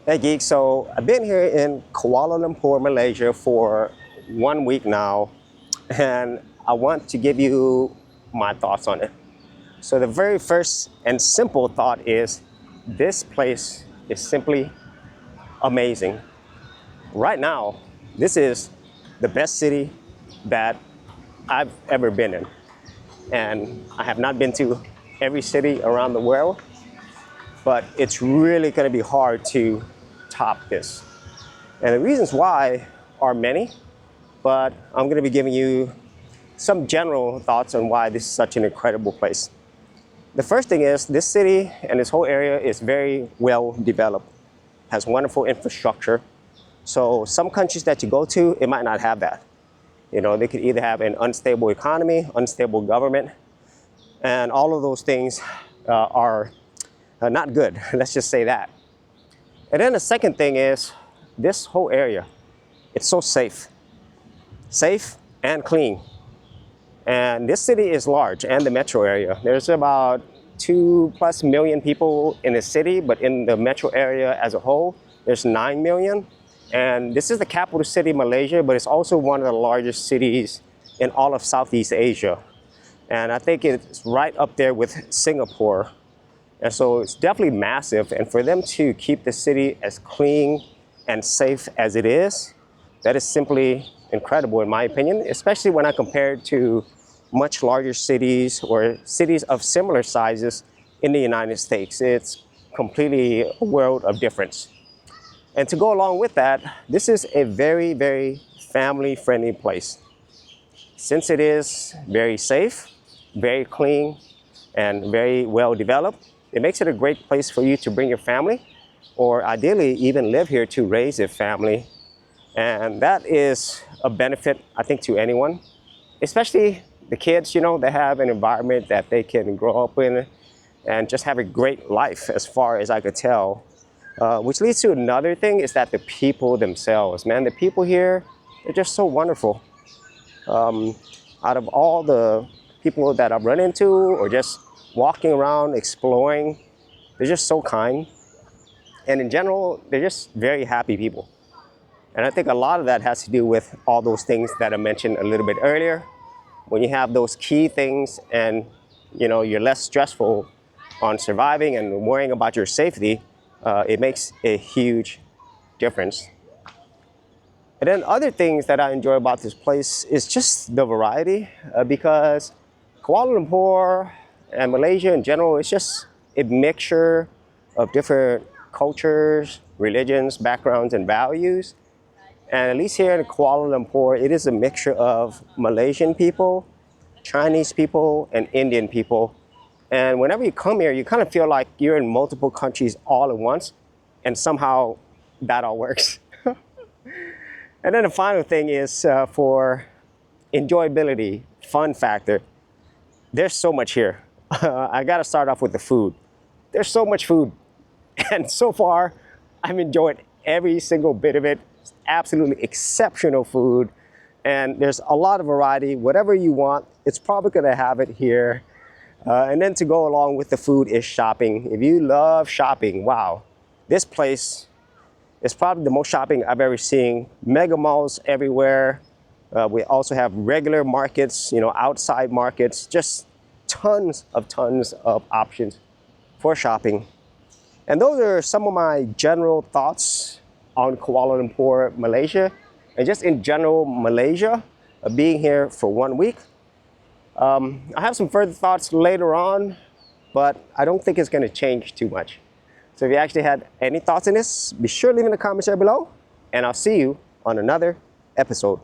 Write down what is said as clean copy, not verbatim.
Hey Geek, so I've been here in Kuala Lumpur, Malaysia for 1 week now, and I want to give you my thoughts on it. So the very first and simple thought is this place is simply amazing. Right now, this is the best city that I've ever been in. And I have not been to every city around the world, but it's really going to be hard to top this. And the reasons why are many, but I'm going to be giving you some general thoughts on why this is such an incredible place. The first thing is this city and this whole area is very well developed, has wonderful infrastructure. So some countries that you go to, it might not have that. You know, they could either have an unstable economy, unstable government, and all of those things are not good. Let's just say that. And then the second thing is this whole area, it's so safe and clean. And this city is large, and the metro area. There's about 2+ million people in the city, but in the metro area as a whole, there's 9 million. And this is the capital city, Malaysia, but it's also one of the largest cities in all of Southeast Asia. And I think it's right up there with Singapore. And so it's definitely massive. And for them to keep the city as clean and safe as it is, that is simply incredible in my opinion, especially when I compare it to much larger cities or cities of similar sizes in the United States. It's completely a world of difference. And to go along with that, this is a very, very family-friendly place. Since it is very safe, very clean, and very well developed, it makes it a great place for you to bring your family, or ideally even live here to raise a family. And that is a benefit, I think, to anyone, especially the kids. You know, they have an environment that they can grow up in and just have a great life, as far as I could tell. Which leads to another thing, is that the people themselves, man, the people here, they're just so wonderful. Out of all the people that I've run into or just walking around, exploring, they're just so kind. And in general, they're just very happy people. And I think a lot of that has to do with all those things that I mentioned a little bit earlier. When you have those key things and, you know, you're less stressful on surviving and worrying about your safety, it makes a huge difference. And then other things that I enjoy about this place is just the variety, because Kuala Lumpur and Malaysia in general, it's just a mixture of different cultures, religions, backgrounds, and values. And at least here in Kuala Lumpur, it is a mixture of Malaysian people, Chinese people, and Indian people. And whenever you come here, you kind of feel like you're in multiple countries all at once, and somehow that all works. And then the final thing is for enjoyability, fun factor. There's so much here. I gotta start off with the food. There's so much food, and so far, I've enjoyed every single bit of it. It's absolutely exceptional food, and there's a lot of variety. Whatever you want, it's probably gonna have it here. And then to go along with the food is shopping. If you love shopping, wow, this place is probably the most shopping I've ever seen. Mega malls everywhere. We also have regular markets, you know, outside markets, just tons of options for shopping. And those are some of my general thoughts on Kuala Lumpur, Malaysia, and just in general, Malaysia, being here for 1 week. I have some further thoughts later on, but I don't think it's going to change too much. So if you actually had any thoughts on this, be sure to leave in the comments there below, and I'll see you on another episode.